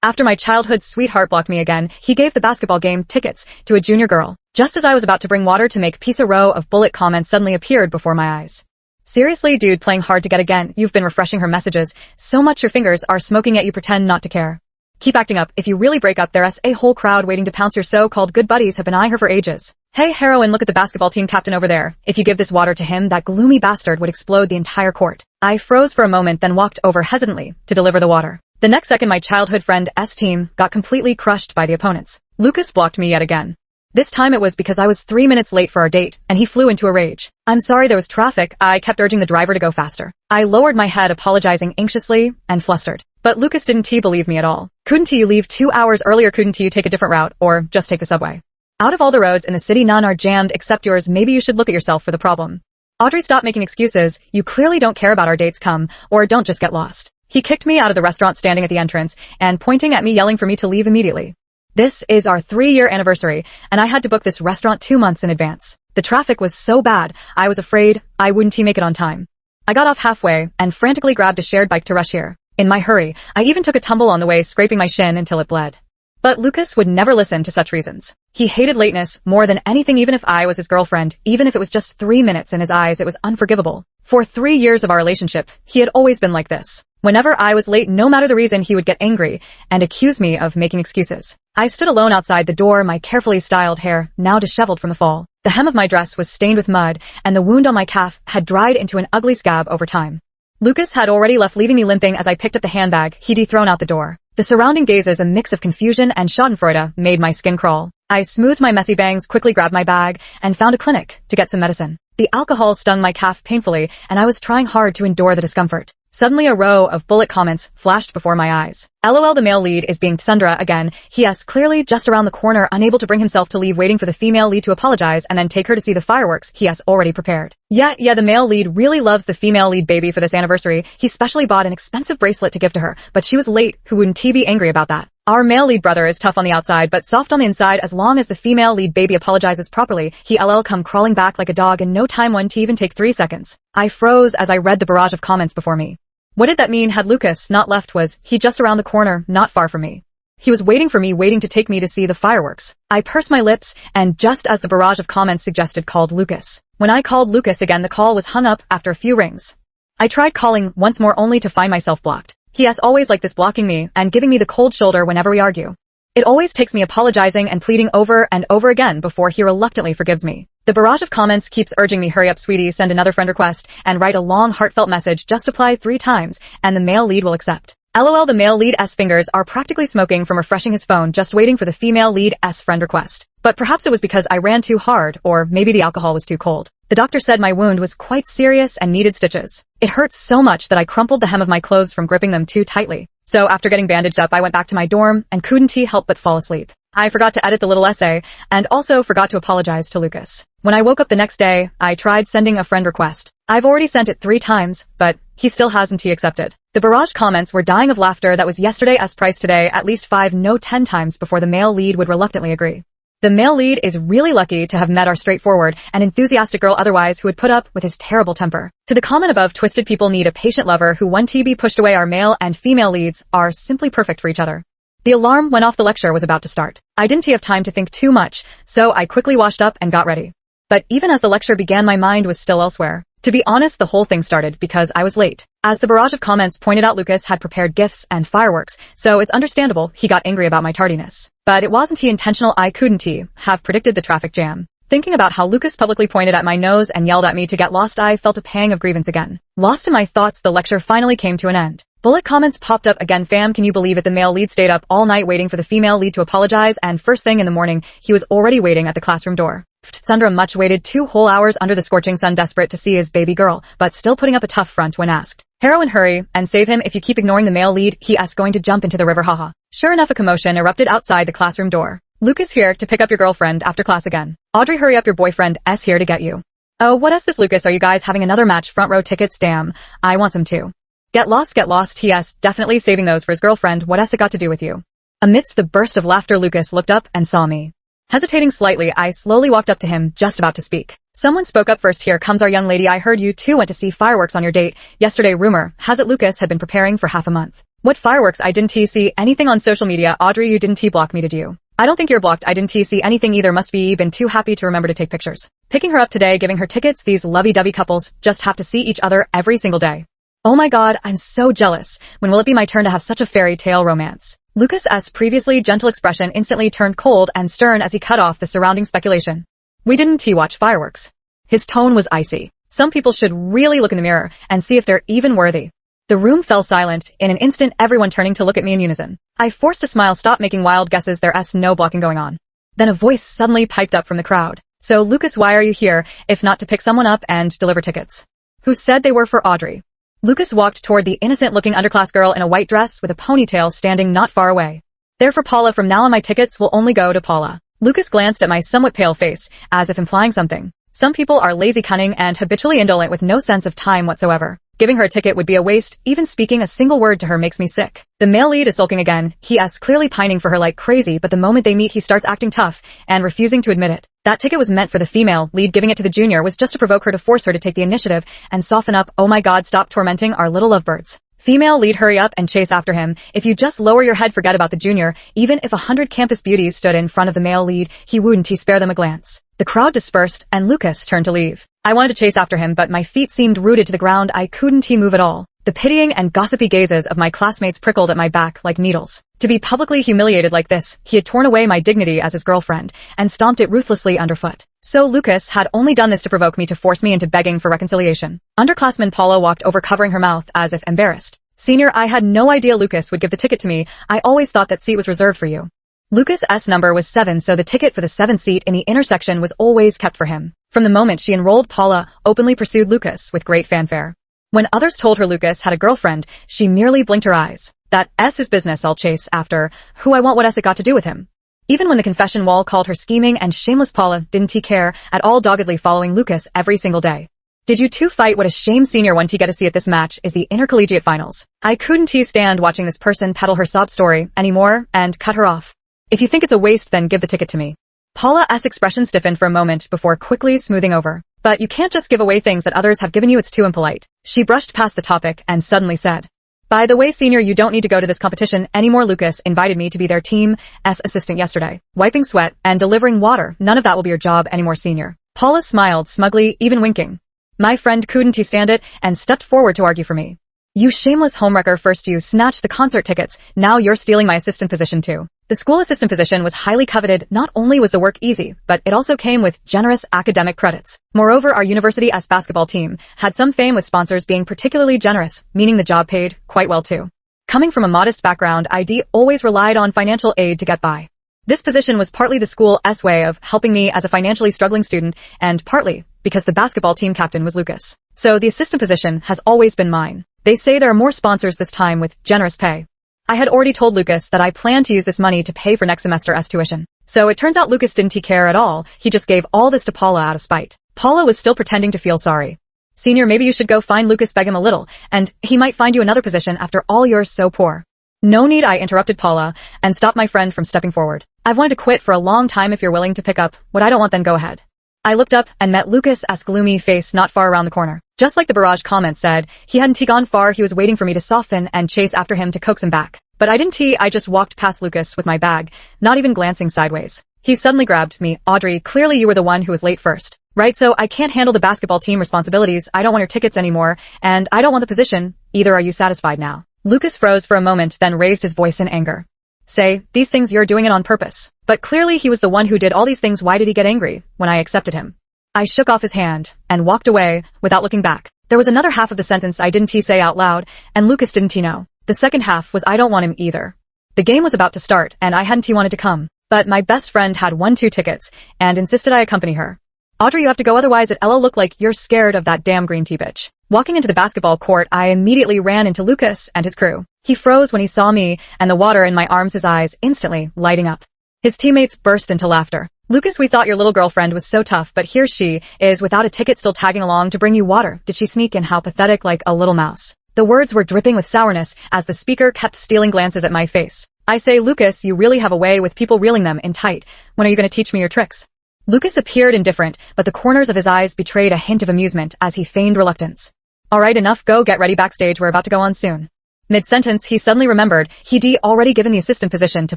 After my childhood sweetheart blocked me again, he gave the basketball game tickets to a junior girl. Just as I was about to bring water to make peace, a row of bullet comments suddenly appeared before my eyes. Seriously, dude, playing hard to get again. You've been refreshing her messages so much your fingers are smoking yet you pretend not to care. Keep acting up. If you really break up, there's a whole crowd waiting to pounce. Your so-called good buddies have been eyeing her for ages. Hey, heroine, look at the basketball team captain over there. If you give this water to him, that gloomy bastard would explode the entire court. I froze for a moment, then walked over hesitantly to deliver the water. The next second, my childhood friend's team got completely crushed by the opponents. Lucas blocked me yet again. This time it was because I was 3 minutes late for our date, and he flew into a rage. I'm sorry, there was traffic. I kept urging the driver to go faster. I lowered my head, apologizing anxiously and flustered. But Lucas didn't believe me at all. Couldn't you leave 2 hours earlier? Couldn't you take a different route, or just take the subway? Out of all the roads in the city, none are jammed except yours. Maybe you should look at yourself for the problem. Audrey, stop making excuses. You clearly don't care about our dates. Come, or don't just get lost. He kicked me out of the restaurant, standing at the entrance and pointing at me, yelling for me to leave immediately. This is our 3-year anniversary, and I had to book this restaurant 2 months in advance. The traffic was so bad, I was afraid I wouldn't make it on time. I got off halfway and frantically grabbed a shared bike to rush here. In my hurry, I even took a tumble on the way, scraping my shin until it bled. But Lucas would never listen to such reasons. He hated lateness more than anything, even if I was his girlfriend, even if it was just 3 minutes. In his eyes, it was unforgivable. For 3 years of our relationship, he had always been like this. Whenever I was late, no matter the reason, he would get angry and accuse me of making excuses. I stood alone outside the door, my carefully styled hair now disheveled from the fall. The hem of my dress was stained with mud, and the wound on my calf had dried into an ugly scab over time. Lucas had already left, leaving me limping as I picked up the handbag he'd thrown out the door. The surrounding gazes, a mix of confusion and schadenfreude, made my skin crawl. I smoothed my messy bangs, quickly grabbed my bag, and found a clinic to get some medicine. The alcohol stung my calf painfully, and I was trying hard to endure the discomfort. Suddenly a row of bullet comments flashed before my eyes. LOL, the male lead is being Sandra again. He clearly just around the corner, unable to bring himself to leave, waiting for the female lead to apologize and then take her to see the fireworks he has already prepared. Yeah, the male lead really loves the female lead baby. For this anniversary, he specially bought an expensive bracelet to give to her, but she was late. Who wouldn't be angry about that? Our male lead brother is tough on the outside, but soft on the inside. As long as the female lead baby apologizes properly, he come crawling back like a dog in no time. Wouldn't even take 3 seconds. I froze as I read the barrage of comments before me. What did that mean? Had Lucas not left? Was he just around the corner, not far from me? He was waiting for me, waiting to take me to see the fireworks. I pursed my lips, and just as the barrage of comments suggested, called Lucas. When I called Lucas again, the call was hung up after a few rings. I tried calling once more, only to find myself blocked. He always like this, blocking me and giving me the cold shoulder whenever we argue. It always takes me apologizing and pleading over and over again before he reluctantly forgives me. The barrage of comments keeps urging me, hurry up, sweetie, send another friend request and write a long heartfelt message. Just apply 3 times and the male lead will accept. LOL, the male lead's fingers are practically smoking from refreshing his phone, just waiting for the female lead's friend request. But perhaps it was because I ran too hard, or maybe the alcohol was too cold. The doctor said my wound was quite serious and needed stitches. It hurt so much that I crumpled the hem of my clothes from gripping them too tightly. So after getting bandaged up, I went back to my dorm and couldn't help but fall asleep. I forgot to edit the little essay and also forgot to apologize to Lucas. When I woke up the next day, I tried sending a friend request. I've already sent it 3 times, but he still hasn't accepted. The barrage comments were dying of laughter. That was yesterday's price today, at least 5, no 10 times before the male lead would reluctantly agree. The male lead is really lucky to have met our straightforward and enthusiastic girl, otherwise who would put up with his terrible temper. To the comment above, twisted people need a patient lover who won't be pushed away. Our male and female leads are simply perfect for each other. The alarm went off. The lecture was about to start. I didn't have time to think too much, so I quickly washed up and got ready. But even as the lecture began, my mind was still elsewhere. To be honest, the whole thing started because I was late. As the barrage of comments pointed out, Lucas had prepared gifts and fireworks, so it's understandable he got angry about my tardiness. But it wasn't intentional. I couldn't have predicted the traffic jam. Thinking about how Lucas publicly pointed at my nose and yelled at me to get lost, I felt a pang of grievance again. Lost in my thoughts, the lecture finally came to an end. Bullet comments popped up again. Fam, can you believe it? The male lead stayed up all night waiting for the female lead to apologize, and first thing in the morning, he was already waiting at the classroom door. Sandra much waited 2 whole hours under the scorching sun, desperate to see his baby girl, but still putting up a tough front when asked. Heroine, hurry and save him. If you keep ignoring the male lead, he's going to jump into the river, haha. Sure enough, a commotion erupted outside the classroom door. Lucas here to pick up your girlfriend after class again. Audrey, hurry up, your boyfriend's here to get you. Oh, what is this, Lucas? Are you guys having another match? Front row tickets? Damn, I want some too. Get lost. He's definitely saving those for his girlfriend. What's it got to do with you? Amidst the burst of laughter, Lucas looked up and saw me. Hesitating slightly, I slowly walked up to him, just about to speak. Someone spoke up first. Here comes our young lady. I heard you 2 went to see fireworks on your date yesterday. Rumor has it Lucas had been preparing for half a month. What fireworks? I didn't see anything on social media. Audrey, you didn't block me, did you? I don't think you're blocked. I didn't see anything either. Must be been too happy to remember to take pictures. Picking her up today, giving her tickets. These lovey-dovey couples just have to see each other every single day. Oh my god, I'm so jealous. When will it be my turn to have such a fairy tale romance? Lucas's previously gentle expression instantly turned cold and stern as he cut off the surrounding speculation. We didn't watch fireworks. His tone was icy. Some people should really look in the mirror and see if they're even worthy. The room fell silent, in an instant everyone turning to look at me in unison. I forced a smile, stop making wild guesses, there's no blocking going on. Then a voice suddenly piped up from the crowd. So Lucas, why are you here, if not to pick someone up and deliver tickets? Who said they were for Audrey? Lucas walked toward the innocent-looking underclass girl in a white dress with a ponytail standing not far away. They're for Paula. From now on my tickets will only go to Paula. Lucas glanced at my somewhat pale face, as if implying something. Some people are lazy, cunning, and habitually indolent with no sense of time whatsoever. Giving her a ticket would be a waste. Even speaking a single word to her makes me sick. The male lead is sulking again. He is clearly pining for her like crazy, but the moment they meet he starts acting tough and refusing to admit it. That ticket was meant for the female lead. Giving it to the junior was just to provoke her, to force her to take the initiative and soften up. Oh my god, stop tormenting our little lovebirds. Female lead, hurry up and chase after him. If you just lower your head, forget about the junior. Even if 100 campus beauties stood in front of the male lead, he wouldn't spare them a glance. The crowd dispersed and Lucas turned to leave. I wanted to chase after him, but my feet seemed rooted to the ground. I couldn't move at all. The pitying and gossipy gazes of my classmates prickled at my back like needles. To be publicly humiliated like this, he had torn away my dignity as his girlfriend and stomped it ruthlessly underfoot. So Lucas had only done this to provoke me, to force me into begging for reconciliation. Underclassman Paula walked over, covering her mouth as if embarrassed. Senior, I had no idea Lucas would give the ticket to me. I always thought that seat was reserved for you. Lucas's number was 7, so the ticket for the 7th seat in the intersection was always kept for him. From the moment she enrolled, Paula openly pursued Lucas with great fanfare. When others told her Lucas had a girlfriend, she merely blinked her eyes. That's his business, I'll chase after who I want. What's it got to do with him? Even when the confession wall called her scheming and shameless, Paula didn't care at all, doggedly following Lucas every single day. Did you two fight? What a shame. Senior, one get to see at this match is the intercollegiate finals. I couldn't stand watching this person peddle her sob story anymore and cut her off. If you think it's a waste, then give the ticket to me. Paula's expression stiffened for a moment before quickly smoothing over. But you can't just give away things that others have given you. It's too impolite. She brushed past the topic and suddenly said, by the way, Senior, you don't need to go to this competition anymore. Lucas invited me to be their team's assistant yesterday. Wiping sweat and delivering water. None of that will be your job anymore, Senior. Paula smiled smugly, even winking. My friend couldn't stand it and stepped forward to argue for me. You shameless homewrecker, first you snatched the concert tickets, now you're stealing my assistant position too. The school assistant position was highly coveted. Not only was the work easy, but it also came with generous academic credits. Moreover, our university's basketball team had some fame with sponsors being particularly generous, meaning the job paid quite well too. Coming from a modest background, ID always relied on financial aid to get by. This position was partly the school's way of helping me as a financially struggling student, and partly because the basketball team captain was Lucas. So the assistant position has always been mine. They say there are more sponsors this time with generous pay. I had already told Lucas that I planned to use this money to pay for next semester's tuition. So it turns out Lucas didn't care at all. He just gave all this to Paula out of spite. Paula was still pretending to feel sorry. Senior, maybe you should go find Lucas, beg him a little, and he might find you another position. After all, you're so poor. No need, I interrupted Paula and stopped my friend from stepping forward. I've wanted to quit for a long time. If you're willing to pick up what I don't want, then go ahead. I looked up and met Lucas's gloomy face not far around the corner. Just like the barrage comment said, he hadn't gone far. He was waiting for me to soften and chase after him to coax him back. But I didn't. I just walked past Lucas with my bag, not even glancing sideways. He suddenly grabbed me. Audrey, clearly you were the one who was late first. Right, so I can't handle the basketball team responsibilities. I don't want your tickets anymore, and I don't want the position either. Are you satisfied now? Lucas froze for a moment, then raised his voice in anger. Say, these things, you're doing it on purpose. But clearly he was the one who did all these things. Why did he get angry when I accepted him? I shook off his hand and walked away without looking back. There was another half of the sentence I didn't say out loud, and Lucas didn't know. The second half was I don't want him either. The game was about to start, and I hadn't wanted to come. But my best friend had won 2 tickets and insisted I accompany her. Audrey, you have to go, otherwise it'll look like you're scared of that damn green tea bitch. Walking into the basketball court, I immediately ran into Lucas and his crew. He froze when he saw me and the water in my arms, his eyes instantly lighting up. His teammates burst into laughter. Lucas, we thought your little girlfriend was so tough, but here she is without a ticket, still tagging along to bring you water. Did she sneak in? How pathetic, like a little mouse. The words were dripping with sourness as the speaker kept stealing glances at my face. I say, Lucas, you really have a way with people, reeling them in tight. When are you going to teach me your tricks? Lucas appeared indifferent, but the corners of his eyes betrayed a hint of amusement as he feigned reluctance. All right, enough, go get ready backstage, we're about to go on soon. Mid-sentence, he suddenly remembered he'd already given the assistant position to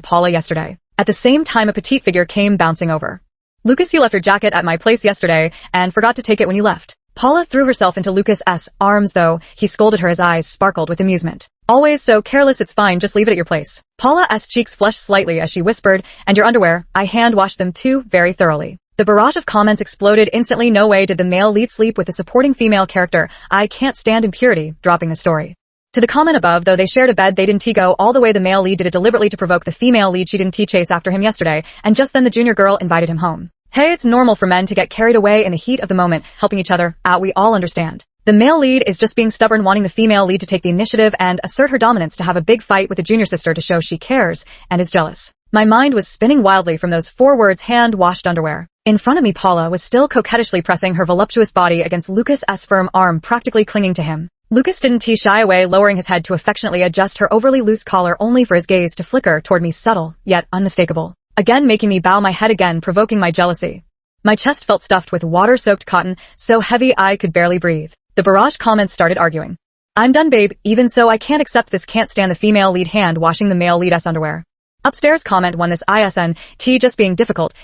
Paula yesterday. At the same time, a petite figure came bouncing over. Lucas, you left your jacket at my place yesterday and forgot to take it when you left. Paula threw herself into Lucas's arms though. He scolded her. His eyes sparkled with amusement. Always so careless, it's fine, just leave it at your place. Paula's cheeks flushed slightly as she whispered, and your underwear, I hand-washed them too, very thoroughly. The barrage of comments exploded instantly. No way did the male lead sleep with the supporting female character. I can't stand impurity, dropping the story. To the comment above, though they shared a bed, they didn't go all the way. The male lead did it deliberately to provoke the female lead. She didn't chase after him yesterday, and just then the junior girl invited him home. Hey, it's normal for men to get carried away in the heat of the moment, helping each other out, we all understand. The male lead is just being stubborn, wanting the female lead to take the initiative and assert her dominance, to have a big fight with the junior sister to show she cares and is jealous. My mind was spinning wildly from those 4 words, hand-washed underwear. In front of me, Paula was still coquettishly pressing her voluptuous body against Lucas's firm arm, practically clinging to him. Lucas didn't shy away, lowering his head to affectionately adjust her overly loose collar, only for his gaze to flicker toward me, subtle, yet unmistakable. Again making me bow my head, again provoking my jealousy. My chest felt stuffed with water-soaked cotton, so heavy I could barely breathe. The barrage comments started arguing. I'm done, babe, even so I can't accept this, can't stand the female lead hand washing the male lead's underwear. Upstairs comment won this ISNT just being difficult,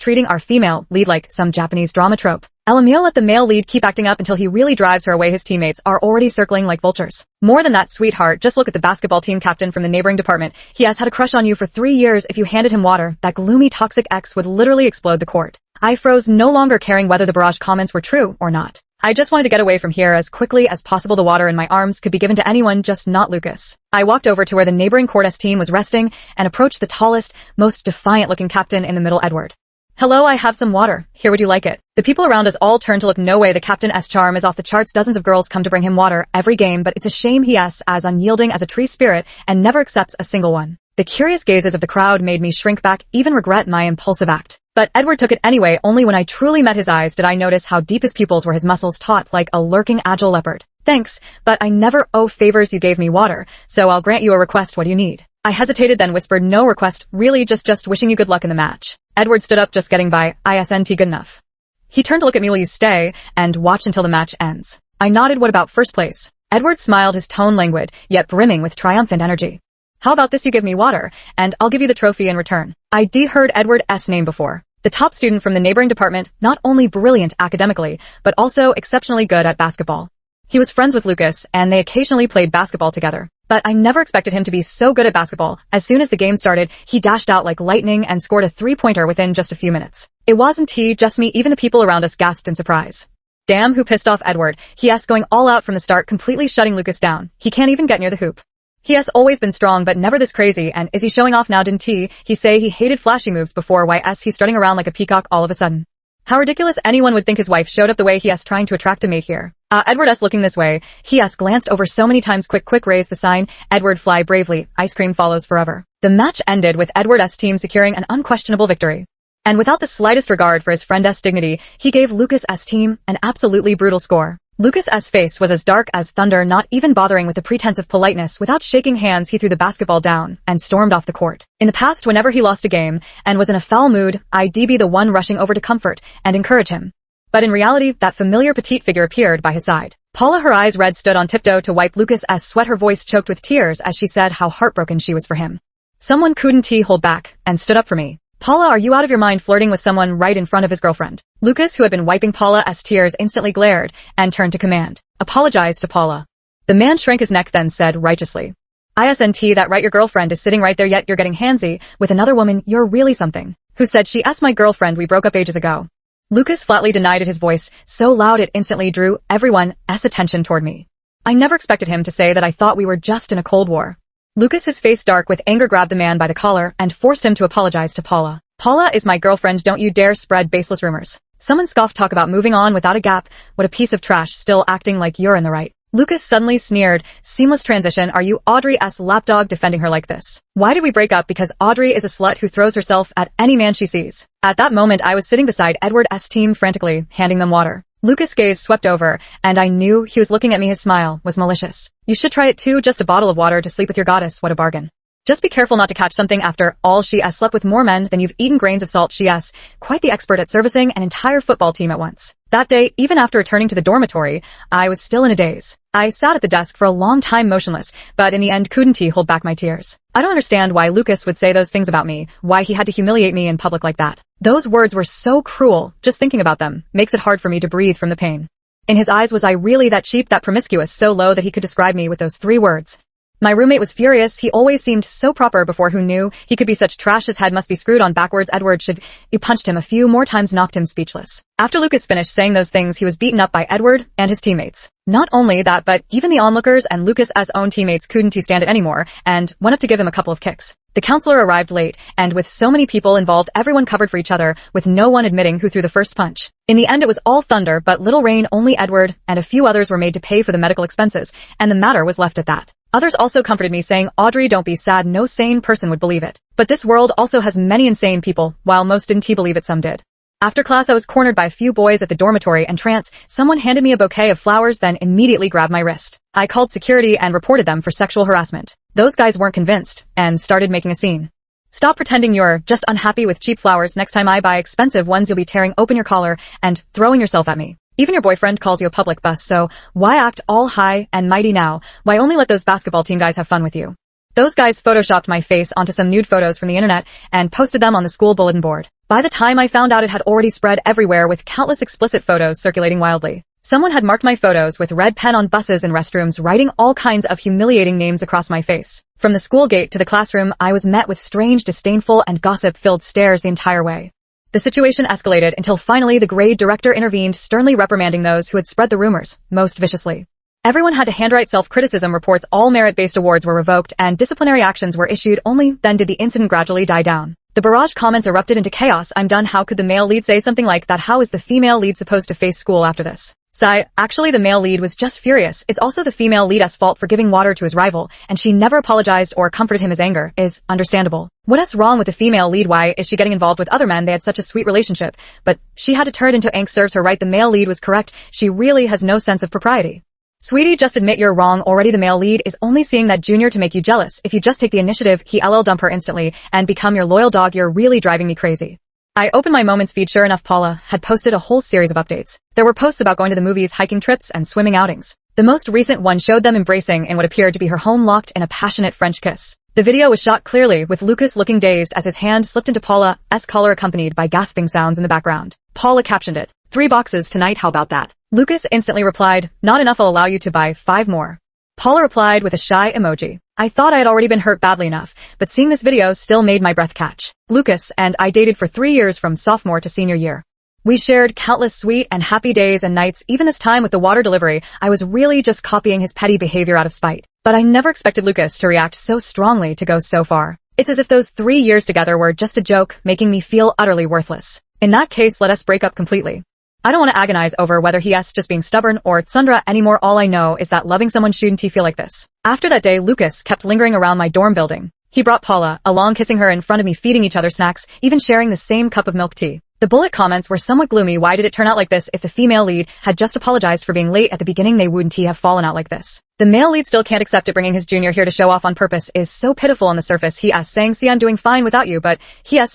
treating our female lead like some Japanese drama trope. LMAO, let the male lead keep acting up until he really drives her away. His teammates are already circling like vultures. More than that, sweetheart, just look at the basketball team captain from the neighboring department. He has had a crush on you for 3 years. If you handed him water, that gloomy toxic ex would literally explode the court. I froze, no longer caring whether the barrage comments were true or not. I just wanted to get away from here as quickly as possible. The water in my arms could be given to anyone, just not Lucas. I walked over to where the neighboring court's team was resting and approached the tallest, most defiant-looking captain in the middle, Edward. Hello, I have some water. Here, would you like it? The people around us all turned to look. No way, the captain's charm is off the charts. Dozens of girls come to bring him water every game, but it's a shame he is as unyielding as a tree spirit and never accepts a single one. The curious gazes of the crowd made me shrink back, even regret my impulsive act. But Edward took it anyway. Only when I truly met his eyes did I notice how deep his pupils were, his muscles taut like a lurking agile leopard. Thanks, but I never owe favors. You gave me water, so I'll grant you a request. What do you need? I hesitated, then whispered, no request, really, just wishing you good luck in the match. Edward stood up, just getting by. ISNT, good enough. He turned to look at me. Will you stay and watch until the match ends? I nodded. What about first place? Edward smiled, his tone languid, yet brimming with triumphant energy. How about this? You give me water, and I'll give you the trophy in return. I'd heard Edward's name before. The top student from the neighboring department, not only brilliant academically, but also exceptionally good at basketball. He was friends with Lucas, and they occasionally played basketball together. But I never expected him to be so good at basketball. As soon as the game started, he dashed out like lightning and scored a 3-pointer within just a few minutes. It wasn't just me, even the people around us gasped in surprise. Damn, who pissed off Edward? He has going all out from the start, completely shutting Lucas down. He can't even get near the hoop. He has always been strong, but never this crazy, and is he showing off now? Didn't he say he hated flashy moves before? Why he's strutting around like a peacock all of a sudden? How ridiculous. Anyone would think his wife showed up the way he is, trying to attract a mate here. Edward looking this way. He glanced over so many times. Quick, raise the sign. Edward, fly bravely. Ice cream follows forever. The match ended with Edward's team securing an unquestionable victory. And without the slightest regard for his friend's dignity, he gave Lucas's team an absolutely brutal score. Lucas's face was as dark as thunder, not even bothering with the pretense of politeness. Without shaking hands, he threw the basketball down and stormed off the court. In the past, whenever he lost a game and was in a foul mood, I'd be the one rushing over to comfort and encourage him. But in reality, that familiar petite figure appeared by his side. Paula, her eyes red, stood on tiptoe to wipe Lucas's sweat, her voice choked with tears as she said how heartbroken she was for him. Someone couldn't hold back and stood up for me. Paula, are you out of your mind, flirting with someone right in front of his girlfriend? Lucas, who had been wiping Paula's tears, instantly glared and turned to command. Apologize to Paula. The man shrank his neck, then said righteously. ISNT, that right, your girlfriend is sitting right there, yet you're getting handsy with another woman. You're really something. Who said she? Asked my girlfriend. We broke up ages ago. Lucas flatly denied it, his voice so loud it instantly drew everyone's attention toward me. I never expected him to say that. I thought we were just in a cold war. Lucas, his face dark with anger, grabbed the man by the collar and forced him to apologize to Paula. Paula is my girlfriend. Don't you dare spread baseless rumors. Someone scoffed. Talk about moving on without a gap. What a piece of trash, still acting like you're in the right. Lucas suddenly sneered. Seamless transition. Are you Audrey's lapdog, defending her like this? Why did we break up? Because Audrey is a slut who throws herself at any man she sees. At that moment, I was sitting beside Edward's team, frantically handing them water. Lucas' gaze swept over, and I knew he was looking at me. His smile was malicious. You should try it too, just a bottle of water to sleep with your goddess. What a bargain. Just be careful not to catch something after all. She slept with more men than you've eaten grains of salt. She quite the expert at servicing an entire football team at once. That day, even after returning to the dormitory, I was still in a daze. I sat at the desk for a long time motionless, but in the end couldn't hold back my tears. I don't understand why Lucas would say those things about me, why he had to humiliate me in public like that. Those words were so cruel. Just thinking about them makes it hard for me to breathe from the pain. In his eyes, was I really that cheap, that promiscuous, so low that he could describe me with those 3 words? My roommate was furious. He always seemed so proper before. Who knew he could be such trash? His head must be screwed on backwards. Edward should. You punched him a few more times, knocked him speechless. After Lucas finished saying those things, he was beaten up by Edward and his teammates. Not only that, but even the onlookers and Lucas's own teammates couldn't stand it anymore and went up to give him a couple of kicks. The counselor arrived late, and with so many people involved, everyone covered for each other, with no one admitting who threw the first punch. In the end, it was all thunder, but little rain. Only Edward and a few others were made to pay for the medical expenses, and the matter was left at that. Others also comforted me, saying, "Audrey, don't be sad. No sane person would believe it. But this world also has many insane people." While most didn't believe it, some did. After class, I was cornered by a few boys at the dormitory entrance. Someone handed me a bouquet of flowers, then immediately grabbed my wrist. I called security and reported them for sexual harassment. Those guys weren't convinced and started making a scene. "Stop pretending you're just unhappy with cheap flowers. Next time I buy expensive ones, you'll be tearing open your collar and throwing yourself at me. Even your boyfriend calls you a public bust, so why act all high and mighty now? Why only let those basketball team guys have fun with you?" Those guys photoshopped my face onto some nude photos from the internet and posted them on the school bulletin board. By the time I found out, it had already spread everywhere, with countless explicit photos circulating wildly. Someone had marked my photos with red pen on buses and restrooms, writing all kinds of humiliating names across my face. From the school gate to the classroom, I was met with strange, disdainful, and gossip-filled stares the entire way. The situation escalated until finally the grade director intervened, sternly reprimanding those who had spread the rumors, most viciously. Everyone had to handwrite self-criticism reports. All merit-based awards were revoked and disciplinary actions were issued. Only then did the incident gradually die down. The barrage comments erupted into chaos. "I'm done. How could the male lead say something like that? How is the female lead supposed to face school after this?" Sigh. Actually, the male lead was just furious. It's also the female lead's fault for giving water to his rival, and she never apologized or comforted him. His anger is understandable. What's wrong with the female lead? Why is she getting involved with other men? They had such a sweet relationship, but she had to turn it into angst. Serves her right. The male lead was correct. She really has no sense of propriety. "Sweetie, just admit you're wrong already. The male lead is only seeing that junior to make you jealous. If you just take the initiative, he'll dump her instantly and become your loyal dog. You're really driving me crazy." I opened my Moments feed. Sure enough, Paula had posted a whole series of updates. There were posts about going to the movies, hiking trips, and swimming outings. The most recent one showed them embracing in what appeared to be her home, locked in a passionate French kiss. The video was shot clearly, with Lucas looking dazed as his hand slipped into Paula's collar, accompanied by gasping sounds in the background. Paula captioned it, "3 boxes tonight, how about that?" Lucas instantly replied, "Not enough, I'll allow you to buy 5 more. Paula replied with a shy emoji. I thought I had already been hurt badly enough, but seeing this video still made my breath catch. Lucas and I dated for 3 years, from sophomore to senior year. We shared countless sweet and happy days and nights. Even this time with the water delivery, I was really just copying his petty behavior out of spite. But I never expected Lucas to react so strongly, to go so far. It's as if those 3 years together were just a joke, making me feel utterly worthless. In that case, let us break up completely. I don't want to agonize over whether he's just being stubborn or tsundra anymore. All I know is that loving someone shouldn't feel like this." After that day, Lucas kept lingering around my dorm building. He brought Paula along, kissing her in front of me, feeding each other snacks, even sharing the same cup of milk tea. The bullet comments were somewhat gloomy. Why did it turn out like this? If the female lead had just apologized for being late at the beginning, they wouldn't have fallen out like this. The male lead still can't accept it, bringing his junior here to show off on purpose is so pitiful. On the surface, saying, "See, I'm doing fine without you," but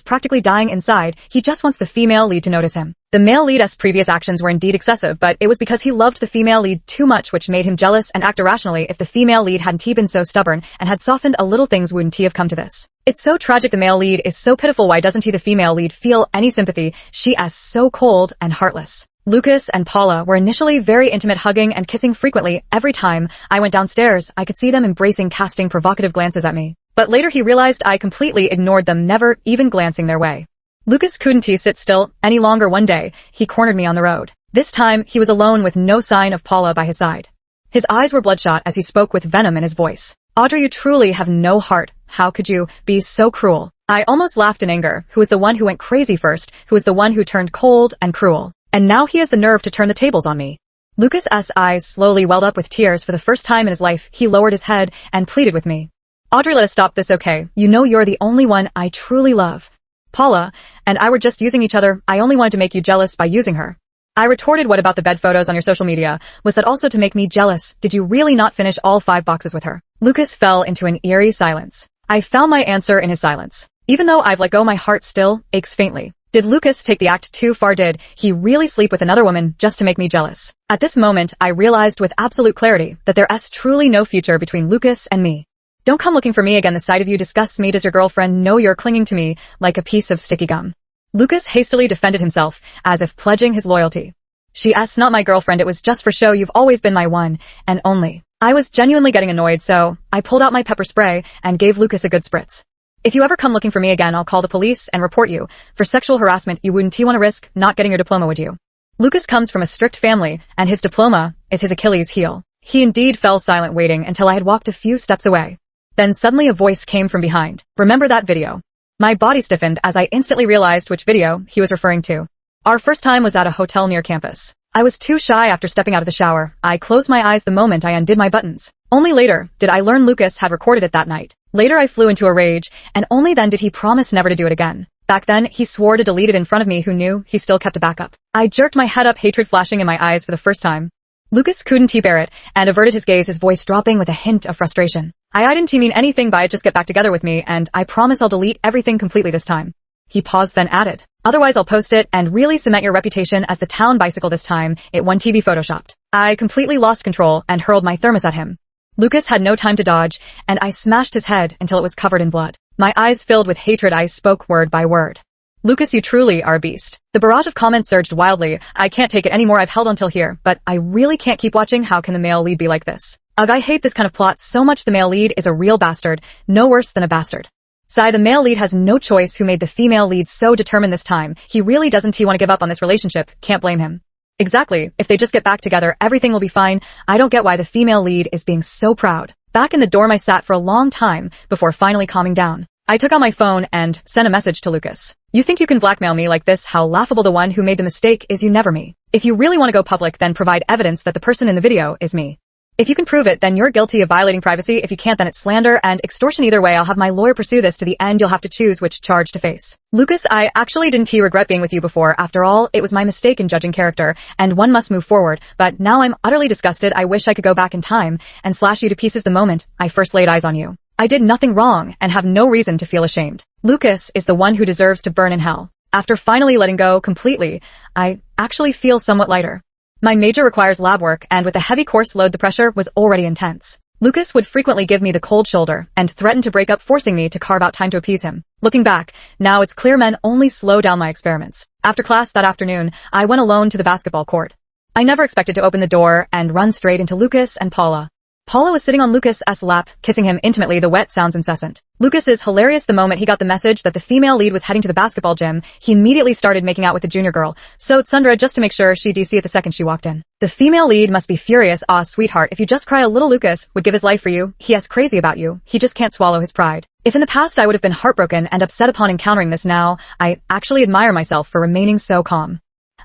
practically dying inside. He just wants the female lead to notice him. The male lead's previous actions were indeed excessive, but it was because he loved the female lead too much, which made him jealous and act irrationally. If the female lead hadn't been so stubborn and had softened a little, things wouldn't have come to this. It's so tragic. The male lead is so pitiful. Why doesn't the female lead feel any sympathy? She is so cold and heartless. Lucas and Paula were initially very intimate, hugging and kissing frequently. Every time I went downstairs, I could see them embracing, casting provocative glances at me. But later he realized I completely ignored them, never even glancing their way. Lucas couldn't sit still any longer. One day, he cornered me on the road. This time, he was alone with no sign of Paula by his side. His eyes were bloodshot as he spoke with venom in his voice. "Audrey, you truly have no heart. How could you be so cruel?" I almost laughed in anger. Who was the one who went crazy first? Who was the one who turned cold and cruel? And now he has the nerve to turn the tables on me. Lucas's eyes slowly welled up with tears. For the first time in his life, he lowered his head and pleaded with me. "Audrey, let us stop this, okay? You know you're the only one I truly love. Paula and I were just using each other. I only wanted to make you jealous by using her." I retorted, "What about the bed photos on your social media? Was that also to make me jealous? Did you really not finish all 5 boxes with her?" Lucas fell into an eerie silence. I found my answer in his silence. Even though I've let go, my heart still aches faintly. Did Lucas take the act too far? Did he really sleep with another woman just to make me jealous? At this moment, I realized with absolute clarity that there's truly no future between Lucas and me. Don't come looking for me again. The sight of you disgusts me. Does your girlfriend know you're clinging to me like a piece of sticky gum? Lucas hastily defended himself, as if pledging his loyalty. She's not my girlfriend. It was just for show. You've always been my one and only. I was genuinely getting annoyed, so I pulled out my pepper spray and gave Lucas a good spritz. If you ever come looking for me again, I'll call the police and report you for sexual harassment. You wouldn't want to risk not getting your diploma, would you? Lucas comes from a strict family, and his diploma is his Achilles heel. He indeed fell silent, waiting until I had walked a few steps away. Then suddenly a voice came from behind. Remember that video? My body stiffened as I instantly realized which video he was referring to. Our first time was at a hotel near campus. I was too shy after stepping out of the shower. I closed my eyes the moment I undid my buttons. Only later did I learn Lucas had recorded it that night. Later I flew into a rage, and only then did he promise never to do it again. Back then, he swore to delete it in front of me. Who knew he still kept a backup? I jerked my head up, hatred flashing in my eyes for the first time. Lucas couldn't bear it, and averted his gaze, his voice dropping with a hint of frustration. I didn't mean anything by it, just get back together with me, and I promise I'll delete everything completely this time. He paused, then added, otherwise I'll post it and really cement your reputation as the town bicycle. This time, it won't be photoshopped. I completely lost control and hurled my thermos at him. Lucas had no time to dodge, and I smashed his head until it was covered in blood. My eyes filled with hatred, I spoke word by word. Lucas, you truly are a beast. The barrage of comments surged wildly. I can't take it anymore. I've held until here, but I really can't keep watching. How can the male lead be like this? Ugh, I hate this kind of plot so much. The male lead is a real bastard, no worse than a bastard. Sigh, the male lead has no choice. Who made the female lead so determined this time? He really doesn't want to give up on this relationship. Can't blame him. Exactly. If they just get back together, everything will be fine. I don't get why the female lead is being so proud. Back in the dorm, I sat for a long time before finally calming down. I took out my phone and sent a message to Lucas. You think you can blackmail me like this? How laughable. The one who made the mistake is you, never me. If you really want to go public, then provide evidence that the person in the video is me. If you can prove it, then you're guilty of violating privacy. If you can't, then it's slander and extortion. Either way, I'll have my lawyer pursue this to the end. You'll have to choose which charge to face. Lucas, I actually didn't regret being with you before. After all, it was my mistake in judging character, and one must move forward. But now I'm utterly disgusted. I wish I could go back in time and slash you to pieces the moment I first laid eyes on you. I did nothing wrong and have no reason to feel ashamed. Lucas is the one who deserves to burn in hell. After finally letting go completely, I actually feel somewhat lighter. My major requires lab work, and with a heavy course load, the pressure was already intense. Lucas would frequently give me the cold shoulder and threaten to break up, forcing me to carve out time to appease him. Looking back, now it's clear men only slow down my experiments. After class that afternoon, I went alone to the basketball court. I never expected to open the door and run straight into Lucas and Paula. Paula was sitting on Lucas's lap, kissing him intimately, the wet sounds incessant. Lucas is hilarious. The moment he got the message that the female lead was heading to the basketball gym, he immediately started making out with the junior girl. So Tsundra, just to make sure she DC at the second she walked in. The female lead must be furious. Ah, sweetheart, if you just cry a little, Lucas would give his life for you. He is crazy about you. He just can't swallow his pride. If in the past I would have been heartbroken and upset upon encountering this, now I actually admire myself for remaining so calm.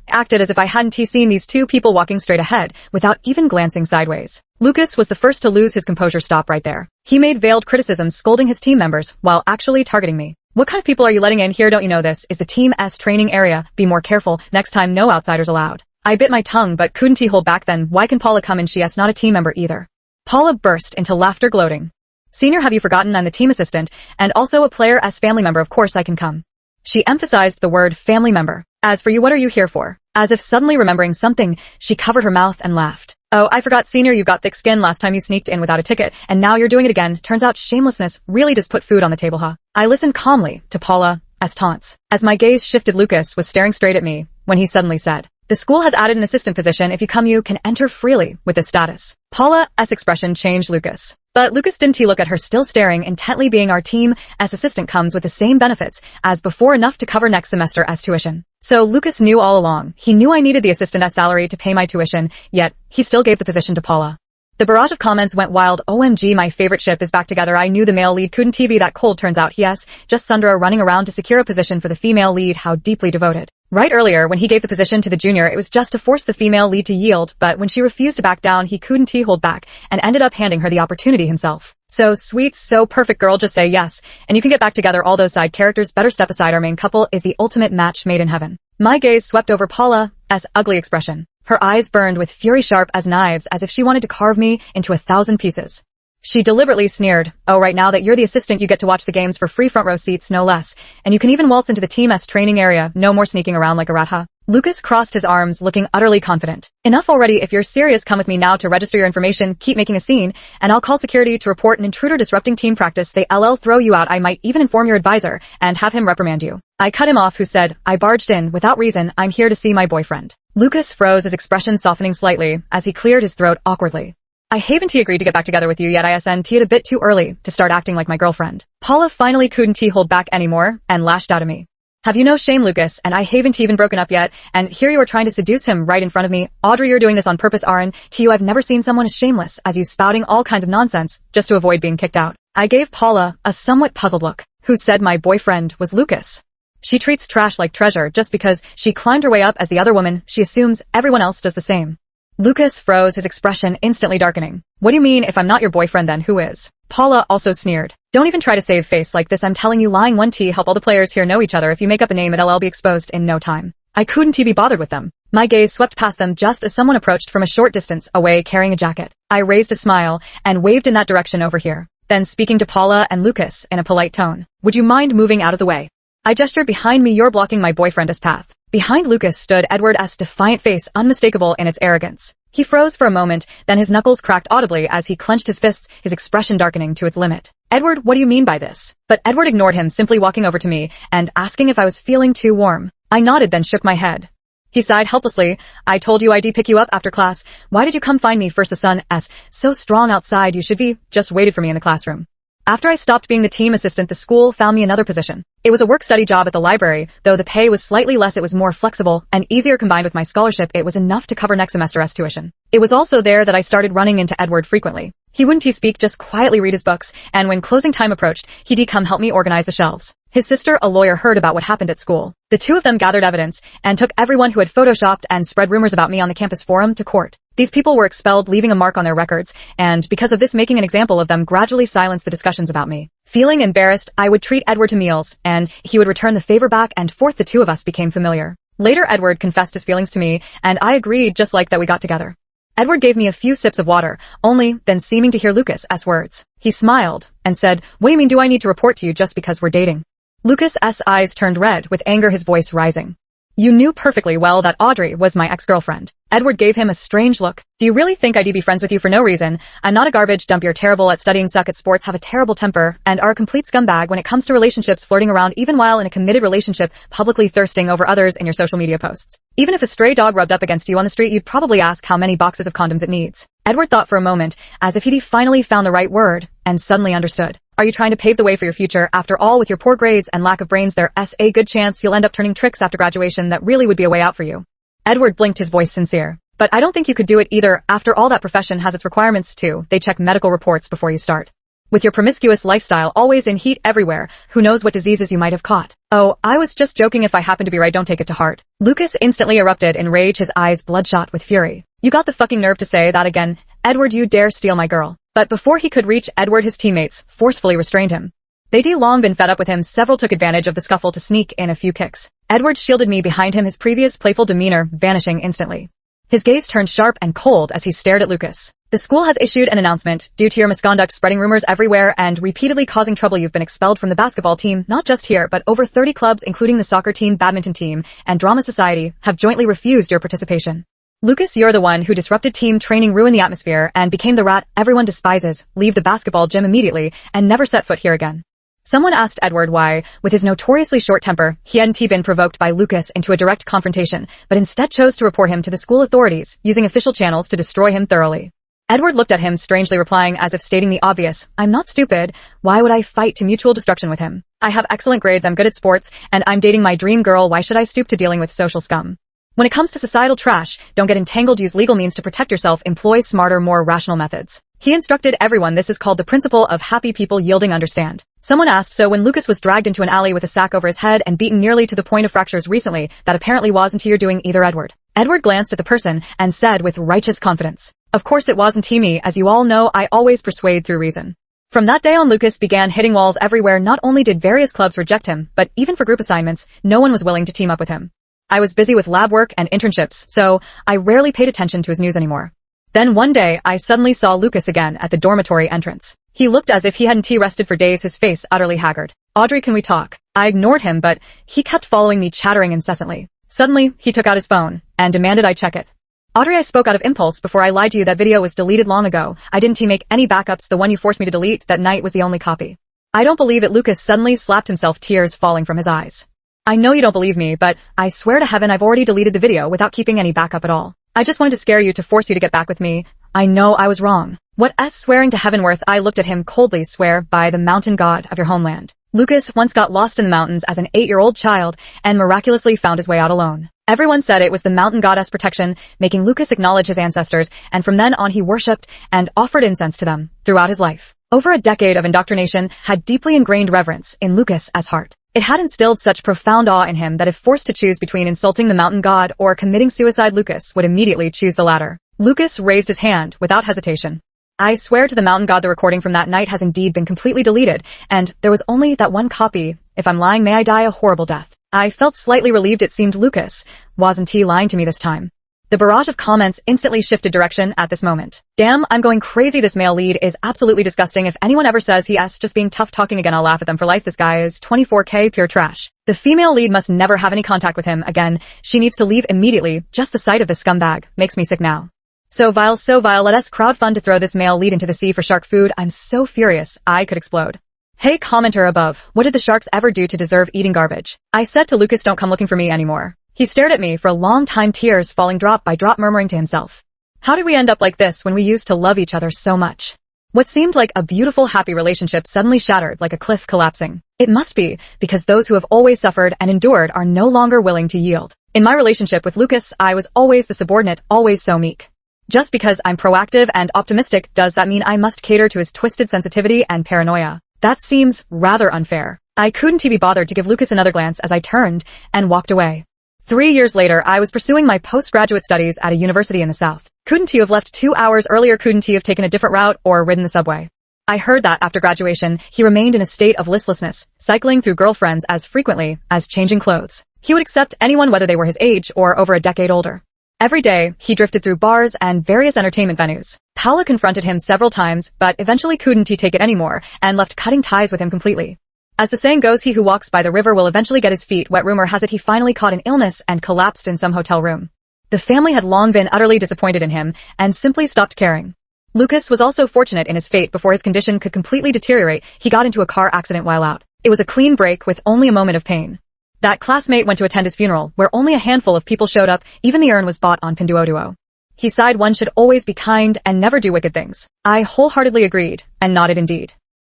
I acted as if I hadn't seen these two people walking straight ahead without even glancing sideways. Lucas was the first to lose his composure. Stop right there. He made veiled criticisms, scolding his team members while actually targeting me. What kind of people are you letting in here? Don't you know this is the team's training area? Be more careful. Next time, no outsiders allowed. I bit my tongue but couldn't hold back. Then why can Paula come in? She's not a team member either. Paula burst into laughter, gloating. Senior, have you forgotten I'm the team assistant and also a player as family member? Of course I can come. She emphasized the word family member. As for you, what are you here for? As if suddenly remembering something, she covered her mouth and laughed. Oh, I forgot, Senior, you've got thick skin. Last time you sneaked in without a ticket, and now you're doing it again. Turns out shamelessness really does put food on the table, huh? I listened calmly to Paula's taunts. As my gaze shifted, Lucas was staring straight at me when he suddenly said, the school has added an assistant position. If you come, you can enter freely with this status. Paula's expression changed Lucas. But Lucas didn't look at her, still staring intently. Being our team's assistant comes with the same benefits as before, enough to cover next semester's tuition. So Lucas knew all along. He knew I needed the assistant's salary to pay my tuition, yet he still gave the position to Paula. The barrage of comments went wild. OMG, my favorite ship is back together. I knew the male lead couldn't be that cold. Turns out yes, just Sundra running around to secure a position for the female lead. How deeply devoted. Right earlier, when he gave the position to the junior, it was just to force the female lead to yield, but when she refused to back down, he couldn't hold back and ended up handing her the opportunity himself. So sweet, so perfect, girl, just say yes, and you can get back together. All those side characters better step aside. Our main couple is the ultimate match made in heaven. My gaze swept over Paula's ugly expression. Her eyes burned with fury, sharp as knives, as if she wanted to carve me into 1,000 pieces. She deliberately sneered. Oh, right, now that you're the assistant, you get to watch the games for free front row seats, no less. And you can even waltz into the Team S training area. No more sneaking around like a rat, huh? Lucas crossed his arms, looking utterly confident. Enough already. If you're serious, come with me now to register your information, keep making a scene, and I'll call security to report an intruder disrupting team practice. They throw you out. I might even inform your advisor and have him reprimand you. I cut him off, who said, I barged in without reason. I'm here to see my boyfriend. Lucas froze, his expression softening slightly as he cleared his throat awkwardly. I haven't agreed to get back together with you yet. ISNT it a bit too early to start acting like my girlfriend. Paula finally couldn't hold back anymore and lashed out at me. Have you no shame, Lucas? And I haven't even broken up yet, and here you are trying to seduce him right in front of me. Audrey, you're doing this on purpose, aren't you? I've never seen someone as shameless as you, spouting all kinds of nonsense just to avoid being kicked out. I gave Paula a somewhat puzzled look. Who said my boyfriend was Lucas? She treats trash like treasure just because she climbed her way up as the other woman. She assumes everyone else does the same. Lucas froze, his expression instantly darkening. What do you mean, if I'm not your boyfriend, then who is? Paula also sneered. Don't even try to save face like this. I'm telling you, lying 1T help all the players here know each other. If you make up a name, it'll be exposed in no time. I couldn't be bothered with them. My gaze swept past them just as someone approached from a short distance away carrying a jacket. I raised a smile and waved in that direction over here. Then, speaking to Paula and Lucas in a polite tone, would you mind moving out of the way? I gestured behind me. You're blocking my boyfriend's path. Behind Lucas stood Edward's defiant face, unmistakable in its arrogance. He froze for a moment, then his knuckles cracked audibly as he clenched his fists, his expression darkening to its limit. Edward, what do you mean by this? But Edward ignored him, simply walking over to me and asking if I was feeling too warm. I nodded, then shook my head. He sighed helplessly. I told you I'd pick you up after class. Why did you come find me first? The sun is so strong outside. You should be just waited for me in the classroom. After I stopped being the team assistant, the school found me another position. It was a work-study job at the library, though the pay was slightly less. It was more flexible and easier. Combined with my scholarship, it was enough to cover next semester's tuition. It was also there that I started running into Edward frequently. He wouldn't speak, just quietly read his books, and when closing time approached, he'd come help me organize the shelves. His sister, a lawyer, heard about what happened at school. The two of them gathered evidence and took everyone who had photoshopped and spread rumors about me on the campus forum to court. These people were expelled, leaving a mark on their records, and because of this, making an example of them gradually silenced the discussions about me. Feeling embarrassed, I would treat Edward to meals, and he would return the favor back and forth. The two of us became familiar. Later, Edward confessed his feelings to me, and I agreed, just like that we got together. Edward gave me a few sips of water, only then seeming to hear Lucas's words. He smiled and said, what do you mean, do I need to report to you just because we're dating? Lucas's eyes turned red with anger, his voice rising. You knew perfectly well that Audrey was my ex-girlfriend. Edward gave him a strange look. Do you really think I'd be friends with you for no reason? I'm not a garbage dump. You're terrible at studying, suck at sports, have a terrible temper, and are a complete scumbag when it comes to relationships, flirting around even while in a committed relationship, publicly thirsting over others in your social media posts. Even if a stray dog rubbed up against you on the street, you'd probably ask how many boxes of condoms it needs. Edward thought for a moment, as if he'd finally found the right word, and suddenly understood. Are you trying to pave the way for your future? After all, with your poor grades and lack of brains, there's a good chance you'll end up turning tricks after graduation. That really would be a way out for you. Edward blinked, his voice sincere. But I don't think you could do it either. After all, that profession has its requirements too. They check medical reports before you start. With your promiscuous lifestyle, always in heat everywhere, who knows what diseases you might have caught. Oh, I was just joking. If I happen to be right, don't take it to heart. Lucas instantly erupted in rage, his eyes bloodshot with fury. You got the fucking nerve to say that again? Edward, you dare steal my girl. But before he could reach Edward, his teammates forcefully restrained him. They'd long been fed up with him. Several took advantage of the scuffle to sneak in a few kicks. Edward shielded me behind him, his previous playful demeanor vanishing instantly. His gaze turned sharp and cold as he stared at Lucas. The school has issued an announcement. Due to your misconduct, spreading rumors everywhere and repeatedly causing trouble, you've been expelled from the basketball team. Not just here, but over 30 clubs, including the soccer team, badminton team, and drama society, have jointly refused your participation. Lucas, you're the one who disrupted team training, ruined the atmosphere, and became the rat everyone despises. Leave the basketball gym immediately and never set foot here again. Someone asked Edward why, with his notoriously short temper, he hadn't been provoked by Lucas into a direct confrontation, but instead chose to report him to the school authorities, using official channels to destroy him thoroughly. Edward looked at him strangely, replying as if stating the obvious, I'm not stupid. Why would I fight to mutual destruction with him? I have excellent grades, I'm good at sports, and I'm dating my dream girl. Why should I stoop to dealing with social scum? When it comes to societal trash, don't get entangled, use legal means to protect yourself, employ smarter, more rational methods. He instructed everyone. This is called the principle of happy people yielding. Understand? Someone asked, so when Lucas was dragged into an alley with a sack over his head and beaten nearly to the point of fractures recently, that apparently wasn't your doing either, Edward. Edward glanced at the person and said with righteous confidence, of course it wasn't me. As you all know, I always persuade through reason. From that day on, Lucas began hitting walls everywhere. Not only did various clubs reject him, but even for group assignments, no one was willing to team up with him. I was busy with lab work and internships, so I rarely paid attention to his news anymore. Then one day, I suddenly saw Lucas again at the dormitory entrance. He looked as if he hadn't rested for days, his face utterly haggard. Audrey, can we talk? I ignored him, but he kept following me, chattering incessantly. Suddenly, he took out his phone and demanded I check it. Audrey, I spoke out of impulse before I lied to you. That video was deleted long ago. I didn't make any backups. The one you forced me to delete that night was the only copy. I don't believe it. Lucas suddenly slapped himself, tears falling from his eyes. I know you don't believe me, but I swear to heaven I've already deleted the video without keeping any backup at all. I just wanted to scare you, to force you to get back with me. I know I was wrong. What s swearing to heaven worth? I looked at him coldly. Swear by the mountain god of your homeland. Lucas once got lost in the mountains as an 8-year-old child and miraculously found his way out alone. Everyone said it was the mountain goddess' protection, making Lucas acknowledge his ancestors, and from then on he worshipped and offered incense to them throughout his life. Over a decade of indoctrination had deeply ingrained reverence in Lucas's heart. It had instilled such profound awe in him that if forced to choose between insulting the mountain god or committing suicide, Lucas would immediately choose the latter. Lucas raised his hand without hesitation. I swear to the mountain god the recording from that night has indeed been completely deleted, and there was only that one copy. If I'm lying, may I die a horrible death. I felt slightly relieved. It seemed Lucas wasn't he lying to me this time. The barrage of comments instantly shifted direction at this moment. Damn, I'm going crazy. This male lead is absolutely disgusting. If anyone ever says he's just being tough talking again, I'll laugh at them for life. This guy is 24K pure trash. The female lead must never have any contact with him again. She needs to leave immediately. Just the sight of this scumbag makes me sick now. So vile, so vile. Let us crowdfund to throw this male lead into the sea for shark food. I'm so furious, I could explode. Hey commenter above, what did the sharks ever do to deserve eating garbage? I said to Lucas, don't come looking for me anymore. He stared at me for a long time, tears falling drop by drop, murmuring to himself. How did we end up like this when we used to love each other so much? What seemed like a beautiful, happy relationship suddenly shattered like a cliff collapsing. It must be because those who have always suffered and endured are no longer willing to yield. In my relationship with Lucas, I was always the subordinate, always so meek. Just because I'm proactive and optimistic, does that mean I must cater to his twisted sensitivity and paranoia? That seems rather unfair. I couldn't be bothered to give Lucas another glance as I turned and walked away. 3 years later, I was pursuing my postgraduate studies at a university in the South. Couldn't you have left 2 hours earlier? Couldn't you have taken a different route or ridden the subway? I heard that after graduation, he remained in a state of listlessness, cycling through girlfriends as frequently as changing clothes. He would accept anyone whether they were his age or over a decade older. Every day, he drifted through bars and various entertainment venues. Paula confronted him several times, but eventually couldn't take it anymore and left, cutting ties with him completely. As the saying goes, he who walks by the river will eventually get his feet wet. Rumor has it he finally caught an illness and collapsed in some hotel room. The family had long been utterly disappointed in him and simply stopped caring. Lucas was also fortunate in his fate. Before his condition could completely deteriorate, he got into a car accident while out. It was a clean break with only a moment of pain. That classmate went to attend his funeral, where only a handful of people showed up. Even the urn was bought on Pinduoduo. He sighed, one should always be kind and never do wicked things. I wholeheartedly agreed and nodded indeed.